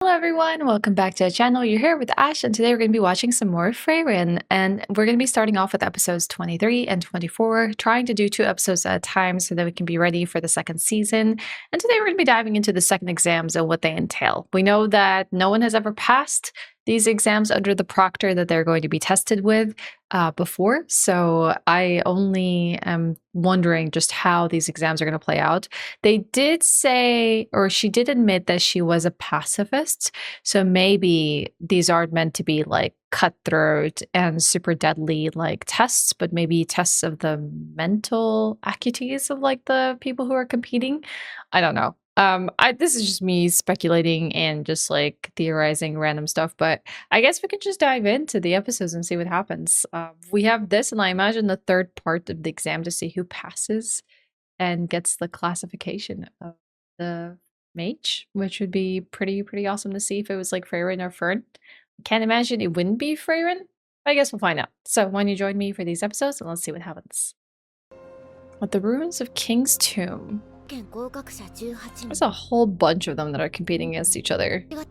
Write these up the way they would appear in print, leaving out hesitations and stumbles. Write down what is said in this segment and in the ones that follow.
everyone, welcome back to the channel. You're here with Ash, and today we're going to be watching some more Frieren, and we're going to be starting off with episodes 23 and 24, trying to do 2 episodes at a time so that we can be ready for the second season. And today we're going to be diving into the second exams and what they entail. We know that no one has ever passed these exams under the proctor that they're going to be tested with before, so I only am wondering just how these exams are going to play out. They did say, or she did admit, that she was a pacifist, so maybe these aren't meant to be like cutthroat and super deadly like tests, but maybe tests of the mental acuities of like the people who are competing. I don't know. This is just me speculating and just like theorizing random stuff, but I guess we could just dive into the episodes and see what happens. We have this, and I imagine the third part of the exam to see who passes and gets the classification of the mage, which would be pretty awesome to see if it was like Frieren or Fern. Can't imagine it wouldn't be Frieren. I guess we'll find out. So why don't you join me for these episodes and let's see what happens. At the ruins of King's Tomb. There's a whole bunch of them that are competing against each other. Did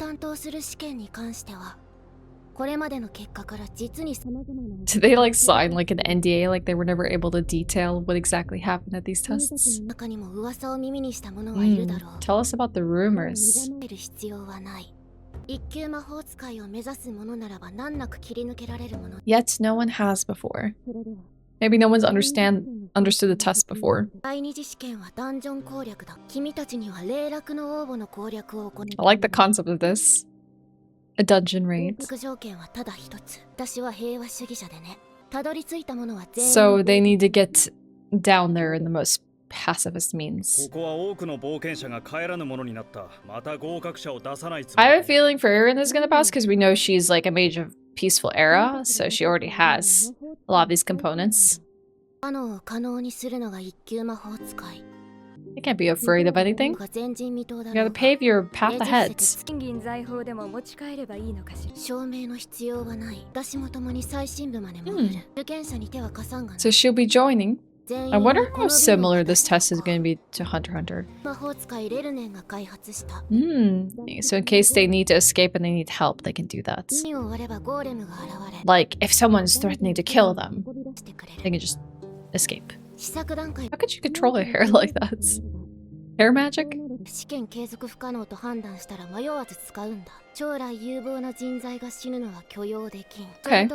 they like sign like an NDA, like they were never able to detail what exactly happened at these tests? Tell us about the rumors. Yet no one has before. Maybe no one's understood the test before. I like the concept of this. A dungeon raid. So they need to get down there in the most pacifist means. I have a feeling Frieren is going to pass because we know she's like a mage of peaceful era, so she already has a lot of these components. You can't be afraid of anything. You gotta pave your path ahead. So she'll be joining. I wonder how similar this test is going to be to Hunter x Hunter. So in case they need to escape and they need help, they can do that. Like, if someone's threatening to kill them, they can just escape. How could you control her hair like that? Hair magic? Okay.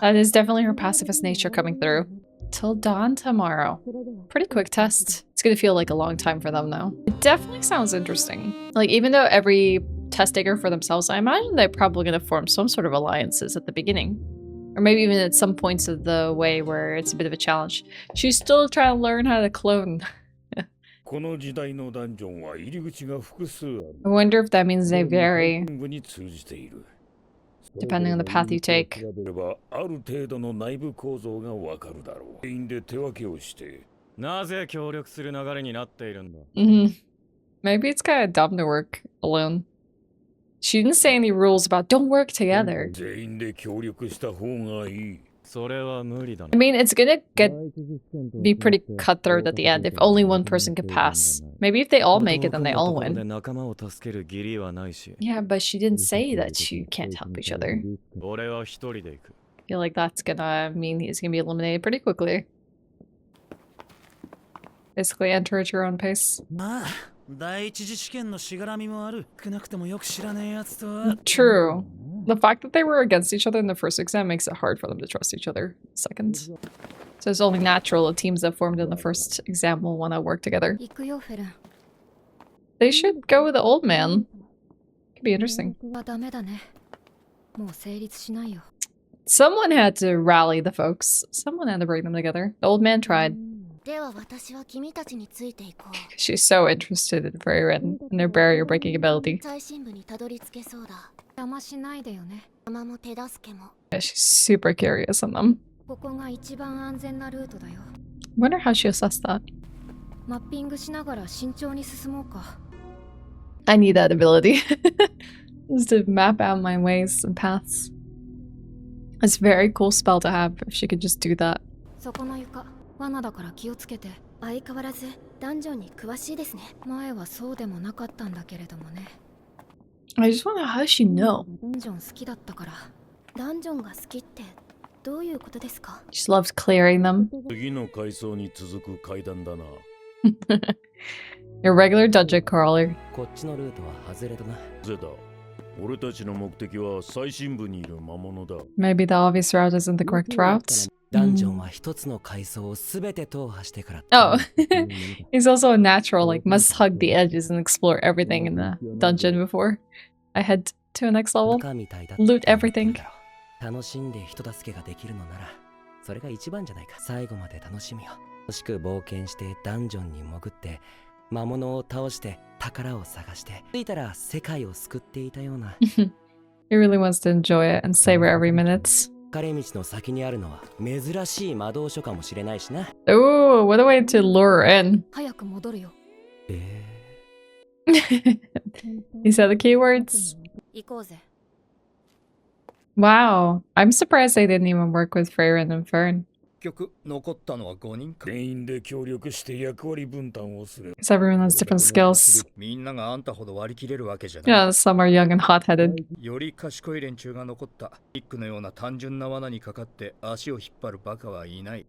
That is definitely her pacifist nature coming through. Till dawn tomorrow. Pretty quick test. It's gonna feel like a long time for them though. It definitely sounds interesting. Like, even though every test taker for themselves, I imagine they're probably gonna form some sort of alliances at the beginning. Or maybe even at some points of the way where it's a bit of a challenge. She's still trying to learn how to clone. I wonder if that means they vary, depending on the path you take. Maybe it's kind of dumb to work alone. She didn't say any rules about don't work together. I mean, it's gonna be pretty cutthroat at the end if only one person can pass. Maybe if they all make it, then they all win. Yeah, but she didn't say that you can't help each other. I feel like that's gonna mean he's gonna be eliminated pretty quickly. Basically, enter at your own pace. True. The fact that they were against each other in the first exam makes it hard for them to trust each other second. So it's only natural that teams that formed in the first exam will want to work together. They should go with the old man. Could be interesting. Someone had to rally the folks. Someone had to bring them together. The old man tried. She's so interested in Frieren and their barrier breaking ability. Yeah, she's super curious on them. Wonder how she assessed that. I need that ability. Just to map out my ways and paths. It's a very cool spell to have if she could just do that. I just wonder how does she know? She loves clearing them. Your regular dungeon crawler. Maybe the obvious route isn't the correct route. Oh, he's also a natural, like must hug the edges and explore everything in the dungeon before I head to the next level. Loot everything. He really wants to enjoy it and savor every minute. Oh, what a way to lure her in. He said the keywords. Wow, I'm surprised they didn't even work with Frieren and Fern. Because everyone has different skills. Yeah, some are young and hot-headed.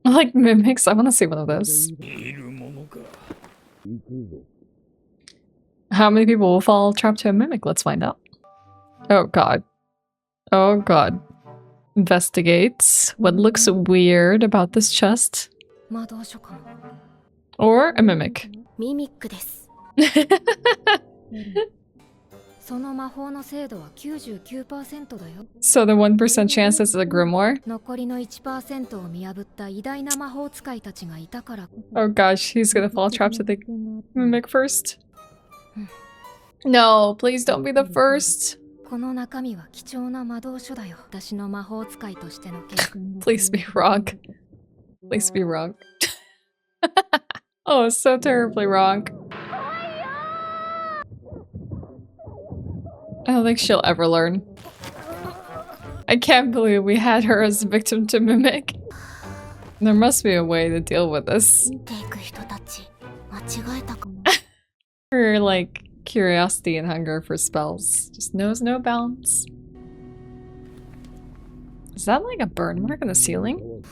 Like mimics, I want to see one of those. How many people will fall trapped to a mimic? Let's find out. Oh god. Oh god. Investigates what looks weird about this chest. Or a mimic. So the 1% chance this is a grimoire? Oh gosh, he's gonna fall trapped to the mimic first. No, please don't be the first. Please be wrong. Please be wrong. Oh, so terribly wrong. I don't think she'll ever learn. I can't believe we had her as a victim to mimic. There must be a way to deal with this. Her, like, curiosity and hunger for spells just knows no bounds. Is that like a burn mark on the ceiling? Ooh.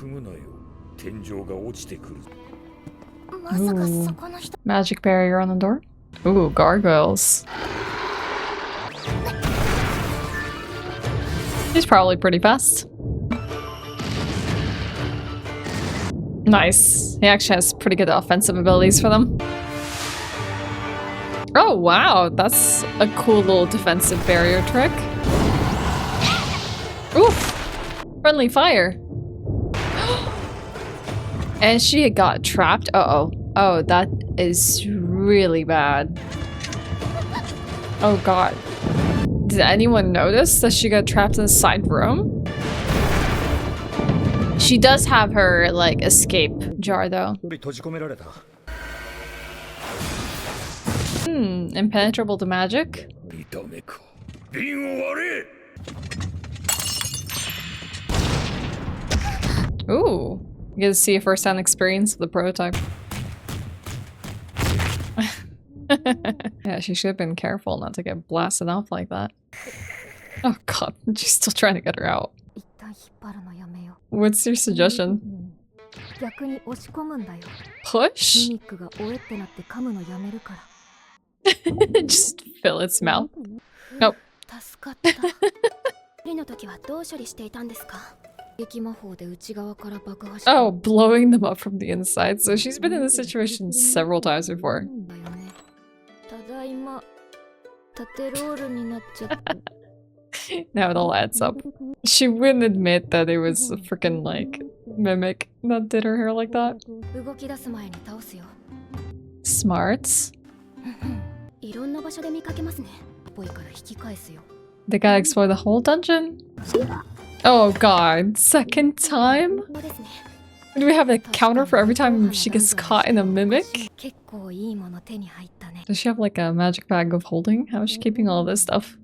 Magic barrier on the door? Ooh, gargoyles. He's probably pretty fast. Nice. He actually has pretty good offensive abilities for them. Oh wow, that's a cool little defensive barrier trick. Oof! Friendly fire. And she got trapped. Uh-oh. Oh, that is really bad. Oh god. Did anyone notice that she got trapped in the side room? She does have her, like, escape jar, though. Impenetrable to magic? Ooh. You get to see a first-hand experience of the prototype. Yeah, she should have been careful not to get blasted off like that. Oh god, she's still trying to get her out. What's your suggestion? Push? Just fill its mouth. Nope. Oh, blowing them up from the inside. So she's been in this situation several times before. Now it all adds up. She wouldn't admit that it was a freaking, like, mimic that did her hair like that. Smart. They gotta explore the whole dungeon? Oh god, second time? Do we have a counter for every time she gets caught in a mimic? Does she have like a magic bag of holding? How is she keeping all of this stuff?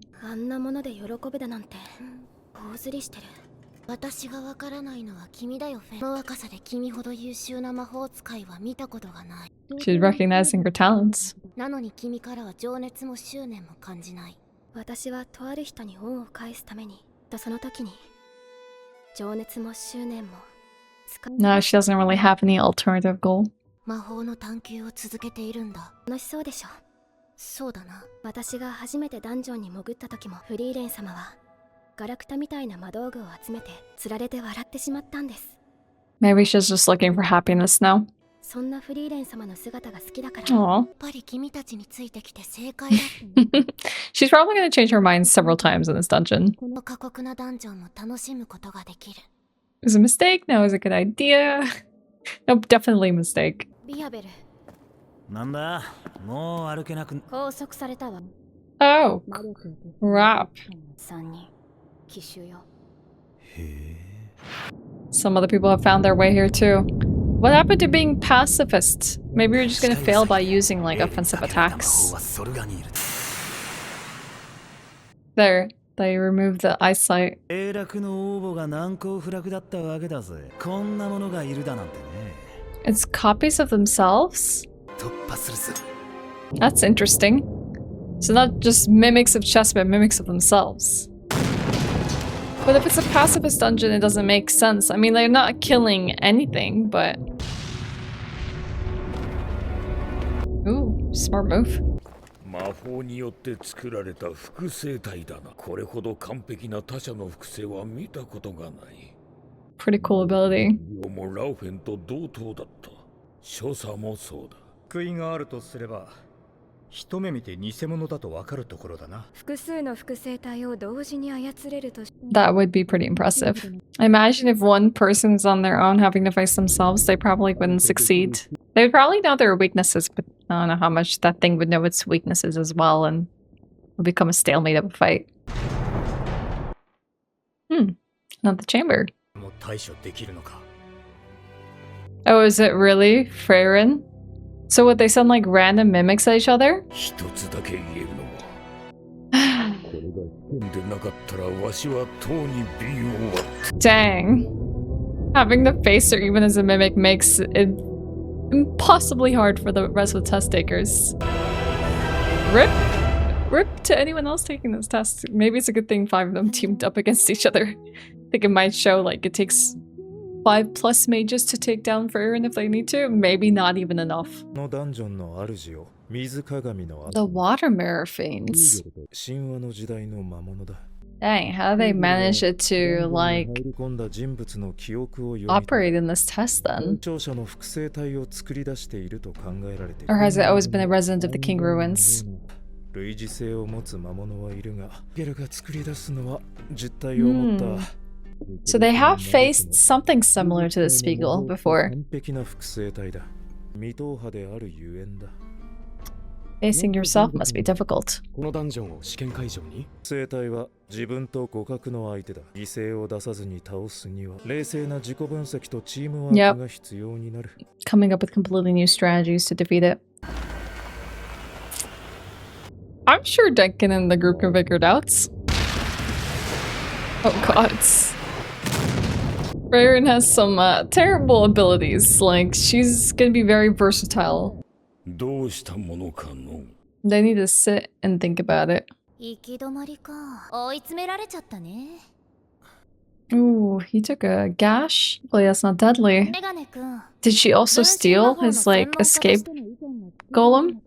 She's recognizing her talents. 私はとある人に恩を返すために、その時に情熱も執念も使う。 No, she doesn't really have any alternative goal. 魔法の探求を続けているんだ。楽しそうでしょ。そうだな。私が初めてダンジョンに潜った時もフリーレン様はガラクタみたいな魔道具を集めて釣られて笑ってしまったんです。 Maybe she's just looking for happiness now. そんなフリーレン様の姿が好きだから、 Aw. やっぱり君たちについてきて正解だ。 She's probably going to change her mind several times in this dungeon. この過酷なダンジョンも楽しむことができる。 Is it a mistake? No, is it a good idea? Nope, definitely a mistake. ビアベル、なんだ、もう歩けなく。拘束されたわ。 Oh, crap. 3人、奇襲よ。へえ。 Some other people have found their way here too. What happened to being pacifist? Maybe you're just gonna fail by using like offensive attacks. There, they removed the eyesight. 英楽の応募が難攻不落だったわけだぜ。こんなものがいるだなんてね。 It's copies of themselves? 突破するぜ。 That's interesting. So not just mimics of chess, but mimics of themselves. But if it's a pacifist dungeon, it doesn't make sense. I mean, they're not killing anything, but... Ooh, smart move. 魔法によって作られた複製体だな。これほど完璧な他者の複製は見たことがない。 Pretty cool ability. リオもラウフェンと同等だった。所作もそうだ。救いがあるとすれば、一目見て偽物だとわかるところだな。複数の複製体を同時に操れるとし、 That would be pretty impressive. Imagine if one person's on their own having to face themselves, they probably wouldn't succeed. They would probably know their weaknesses, but I don't know how much that thing would know its weaknesses as well and would become a stalemate of a fight. Not the chamber. もう対処できるのか。 Oh, is it really? Frieren? So would they sound like random mimics at each other? 一つだけ言えるのは、これが試験でなかったらわしはとうに美容は。 Dang. Having the face or even as a mimic makes it impossibly hard for the rest of the test takers. Rip to anyone else taking this test. Maybe it's a good thing 5 of them teamed up against each other. I think it might show like it takes 5+ mages to take down Frieren if they need to. Maybe not even enough. The water mirror fiends. Dang, how do they manage it to like operate in this test then? Or has it always been a resident of the King Ruins? So they have faced something similar to the Spiegel before. Facing yourself must be difficult. Yep. Coming up with completely new strategies to defeat it. I'm sure Duncan and the group can figure it out. Oh god. Frieren has some terrible abilities. Like, she's gonna be very versatile. They need to sit and think about it. Ooh, he took a gash? Hopefully that's not deadly. Did she also steal his, like, escape golem?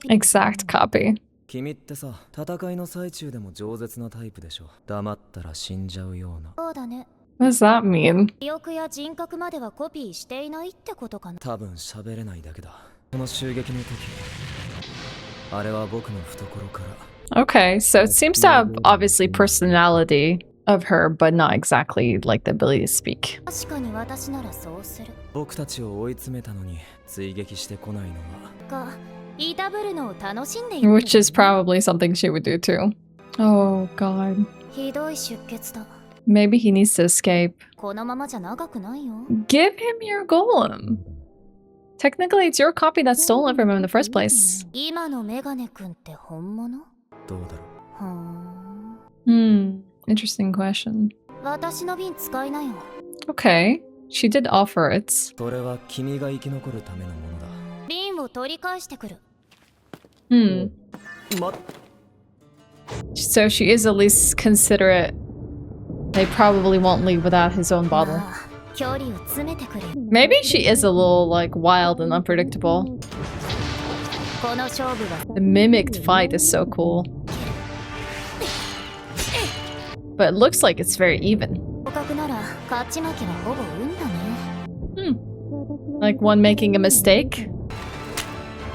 Exact copy. 君ってさ、戦いの最中でも饒舌なタイプでしょ。黙ったら死んじゃうような。そうだね。 What does that mean? 記憶や人格まではコピーしていないってことかな。多分喋れないだけだ。この襲撃の時、あれは僕の懐から。 Okay, so it seems to have obviously personality of her, but not exactly like the ability to speak. 確かに私ならそうする。僕たちを追い詰めたのに追撃してこないのは。言いたぶるのを楽しんでいる。 Which is probably something she would do too. Oh god. ひどい出血だ。 Maybe he needs to escape. このままじゃ長くないよ。 Give him your golem. Technically, it's your copy that stole it from him in the first place. 今のメガネ君って本物？どうだろう。Interesting question. 私の瓶使いなよ。 Okay, she did offer it. それは君が生き残るためのものだ。瓶を取り返してくる。Hmm. So she is at least considerate. They probably won't leave without his own bottle. 距離を詰めてくれ。 Maybe she is a little like wild and unpredictable. この勝負は The mimicked fight is so cool. But it looks like it's very even. 互角なら勝ち負けはほぼ運だね。Like one making a mistake.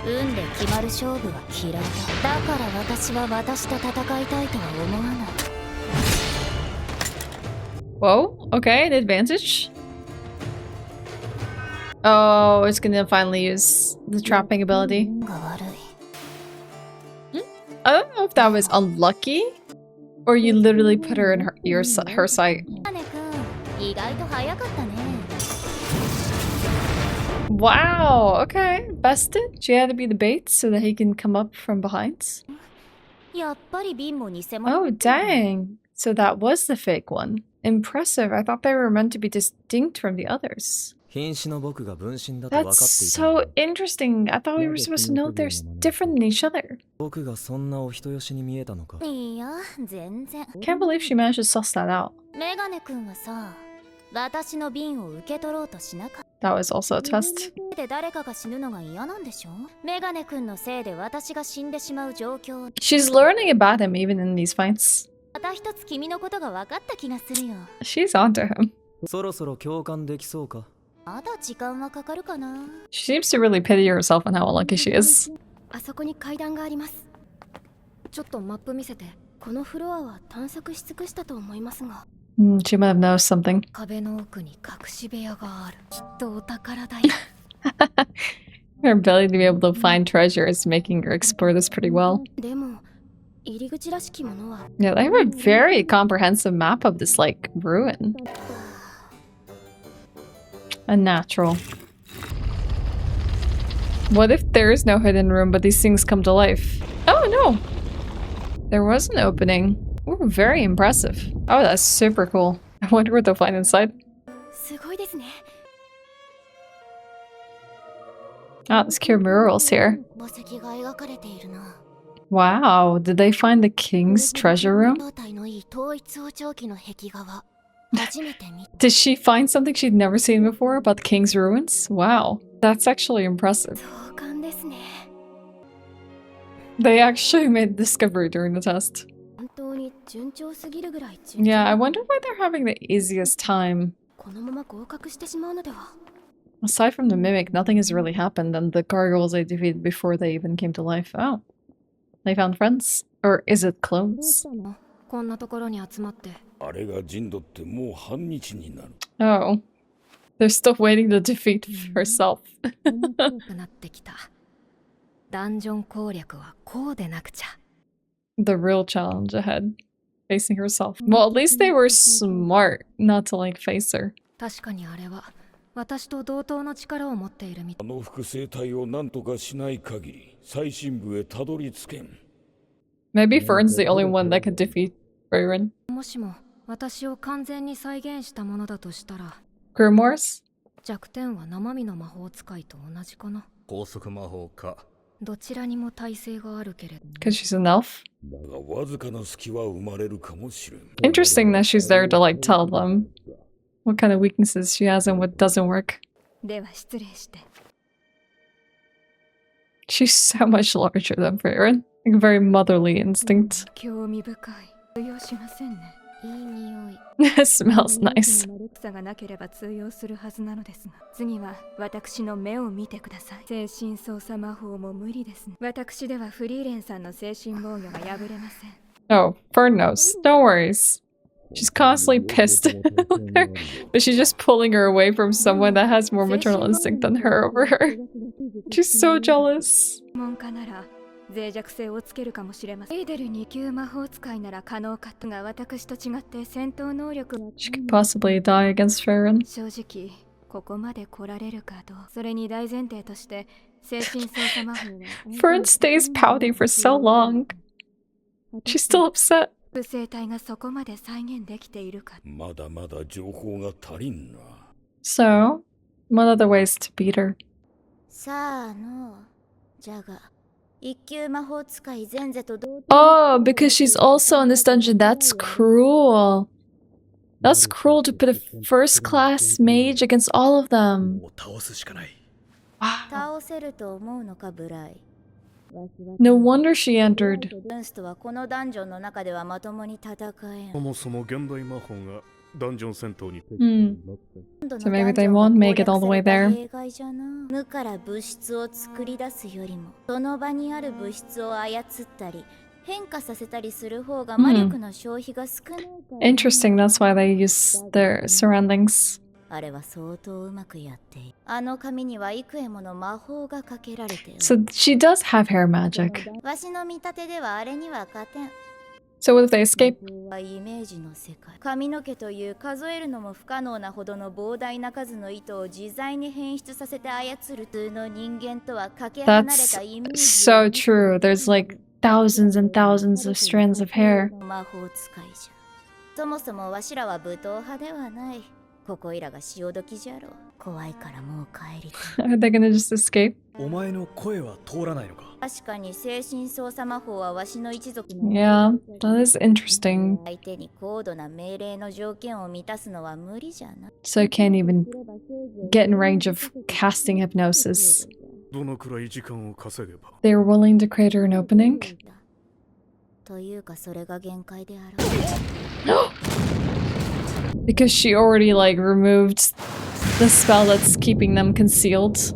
運で決まる勝負は嫌いだ。だから私は私と戦いたいとは思わない。 Whoa, okay, an advantage. Oh, it's gonna finally use the trapping ability. が悪い。 I don't know if that was unlucky or you literally put her in her sight. 姉君、意外と早かったね。 Wow, okay. Bested? She had to be the bait so that he can come up from behind. やっぱり瓶も偽物。 Oh, dang. So that was the fake one. Impressive. I thought they were meant to be distinct from the others. 瀕死の僕が分身だと分かってい That's たの so interesting. I thought we were supposed to know they're different than each other. 僕がそんなお人よしに見えたのか。いや、全然。 Can't believe she managed to suss that out. メガネ君はさ、私の瓶を受け取ろうとしなかっ That was also a test. た。で誰かが死ぬのが嫌なんでしょ？メガネ君のせいで私が死んでしまう状況。 She's learning about him even in these fights. また一つ君のことが分かった気がするよ。 She's onto him. そろそろ共感できそうか。まだ時間はかかるかな。 She seems to really pity herself on how unlucky she is. あそこに階段があります。ちょっとマップ見せて。このフロアは探索し尽くしたと思いますが。 She might have noticed something. 壁の奥に隠し部屋がある。きっとお宝だよ。 Her ability to be able to find treasure is making her explore this pretty well. でも入り口らしきものは。 Yeah, they have a very comprehensive map of this, like, ruin. A natural. What if there is no hidden room, but these things come to life? Oh, no! There was an opening. Ooh, very impressive. Oh, that's super cool. I wonder what they'll find inside. すごいですね。 Ah, there's cute murals here. 宝石が描かれているな。 Wow, did they find the king's treasure room? 状態のいい統一王朝期の壁画。初めて見 Did she find something she'd never seen before about the king's ruins? Wow, that's actually impressive. 壮観ですね。 They actually made a discovery during the test. 本当に順調すぎるぐらい順調。 Yeah, I wonder why they're having the easiest time. このまま合格してしまうのでは。 Aside from the mimic, nothing has really happened, and the gargoyles they defeated before they even came to life. Oh. They found friends? Or is it clones? こんなところに集まって。あれが人度ってもう半日になる。 Oh. They're still waiting to defeat herself. 強くなってきた。ダンジョン攻略はこうでなくちゃ。 The real challenge ahead. Facing herself. Well, at least they were smart not to, like, face her. 確かにあれは私と同等の力を持っているみたい。あの複製体を何とかしない限り最深部へたどり着けん。 Maybe Fern's the only one that could defeat Frieren. もしも私を完全に再現したものだとしたら、 Grimoires? 弱点は生身の魔法使いと同じかな。高速魔法か。どちらにも耐性があるけれど。 Because she's an elf? だがわずかな隙は生まれるかもしれん。 Interesting that she's there to, like, tell them what kind of weaknesses she has and what doesn't work. では失礼して。 She's so much larger than Frieren. Like, very motherly instinct. 興味深い。通用しませんね。いい匂い。 It smells nice. 魔力差がなければ通用するはずなのですが、次は私の目を見てください。精神操作魔法も無理ですね。私ではフリーレンさんの精神防御が破れません。 Oh, Fern knows. No worries. She's constantly pissed. But she's just pulling her away from someone that has more maternal instinct than her over her. She's so jealous. 門下なら脆弱性をつけるかもしれません。エーデル2級魔法使いなら可能かとが私と違って戦闘能力が She could possibly die against Frieren. 正直ここまで来られるかと。それに大前提として精神操作魔法は Fern stays pouty for so long. She's still upset. 複製体がそこまで再現できているか。まだまだ情報が足りんな。 So, what other ways to beat her? さあのじゃが Oh, because she's also in this dungeon. That's cruel. That's cruel to put a first-class mage against all of them. もう倒すしかない。 Wow. 倒せると思うのかブライ。 No wonder she entered. ブンスとはこのダンジョンの中ではまともに戦えん。そもそも現代魔法がダンジョン戦闘に So maybe they won't make it all the way there. 弊害じゃな。無から物質を作り出すよりも、その場にある物質を操ったり、変化させたりする方が魔力の消費が少ないから。Interesting, that's why they use their surroundings. あれは相当うまくやっている。あの紙には幾重もの魔法がかけられている。So she does have hair magic. わしの見立てではあれには勝てん。 So what if they escape? イメージの世界。髪の毛という数えるのも不可能なほどの膨大な数の糸を自在に変質させて操る普通の人間とはかけ離れ That's たイメージ。 so true. There's like thousands and thousands of strands of hair. 魔法使いじゃ。そもそもわしらは武闘派ではない。ここいらが潮時じゃろ。怖いからもう帰りたい。Are they gonna just escape? お前の声は通らないのか。確かに精神操作魔法はわしの一族の Yeah, that is interesting. 相手に高度な命令の条件を満たすのは無理じゃな。 So I can't even get in range of casting hypnosis. どのくらい時間を稼げば They're willing to create her an opening? というかそれが限界である。 Because she already like removed the spell that's keeping them concealed.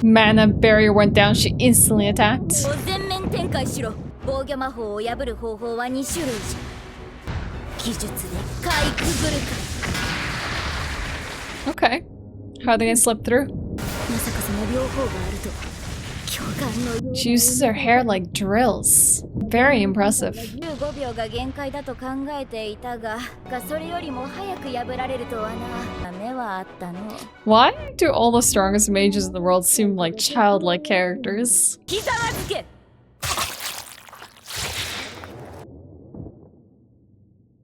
Mana barrier went down, she instantly attacked. 全面展開しろ。防御魔法を破る方法は2種類じゃ。技術でかいくぐるか。 Okay. How are they gonna slip through? まさかその両方があるとは。巨漢の She uses her hair like drills. Very impressive. 15秒が限界だと考えていたが、それよりも早く破られるとはな。目はあったの。 Why do all the strongest mages in the world seem like childlike characters? ひざまずけ。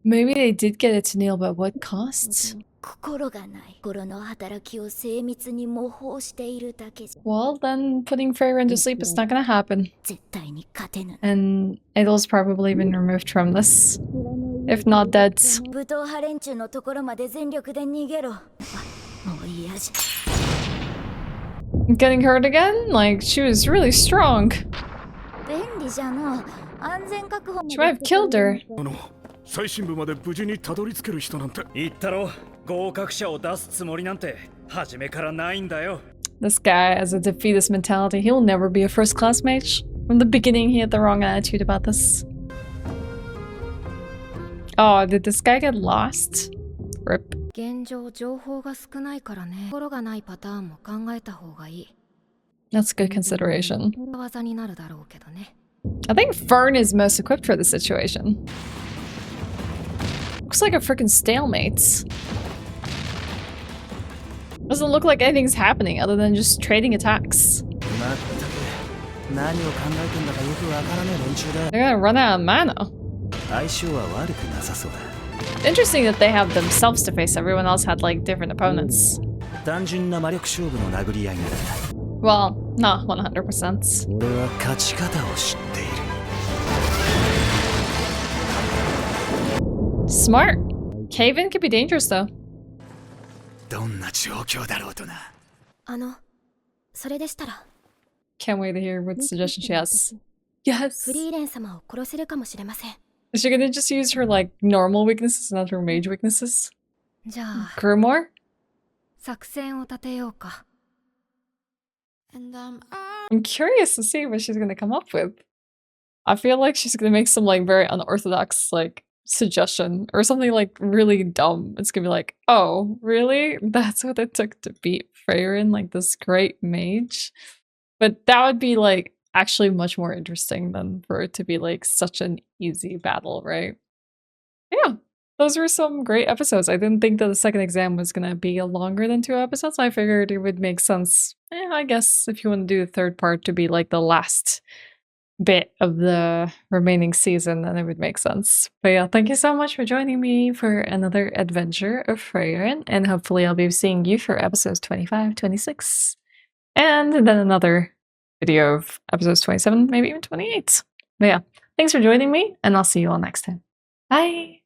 Maybe they did get it to kneel, but what cost? 心がない。心の働きを精密に模倣しているだけじゃ。 Well, then putting Frieren to sleep is not gonna happen. 絶対に勝てぬ。 And Idol's probably been removed from this. If not dead. 武闘派連中のところまで全力で逃げろ。もう嫌じゃ。 Getting hurt again? Like, she was really strong. 便利じゃの。安全確保も。 She might have killed her. 最深部まで無事にたどり着ける人なんて言ったろ。合格者を出すつもりなんて初めからないんだよ。 This guy has a defeatist mentality. He'll never be a first-class mage. From the beginning, he had the wrong attitude about this. Oh, did this guy get lost? Rip. 現状情報が少ないからね。心がないパターンも考えた方がいい。 That's a good consideration. 技になるだろうけどね。 I think Fern is most equipped for this situation. Looks like a freaking stalemate. Doesn't look like anything's happening other than just trading attacks. まったく何を考えてんだかよくわからねえ連中だ。 They're gonna run out of mana. 相性は悪くなさそうだ。 Interesting that they have themselves to face. Everyone else had like different opponents. 単純な魔力勝負の殴り合いなら。 Well, not 100%. 俺は勝ち方を知っている。 Smart. Cave-in could be dangerous though. どんな状況だろうとな。それでしたら。 Can't wait to hear what suggestion she has. Yes. フリーレン様を殺せるかもしれません。 Is she gonna just use her like normal weaknesses, not her mage weaknesses? じゃあ、 Grimoire? 作戦を立てようか。 I'm curious to see what she's gonna come up with. I feel like she's gonna make some like very unorthodox like suggestion or something like really dumb. It's gonna be like, oh, really? That's what it took to beat Frieren, like this great mage? But that would be like actually much more interesting than for it to be like such an easy battle, right? Yeah, those were some great episodes. I didn't think that the second exam was gonna be longer than 2 episodes. I figured it would make sense, I guess, if you want to do the third part to be like the last bit of the remaining season, then it would make sense. But yeah, thank you so much for joining me for another adventure of Frieren, and hopefully I'll be seeing you for episodes 25, 26, and then another video of episodes 27, maybe even 28. But yeah, thanks for joining me, and I'll see you all next time. Bye!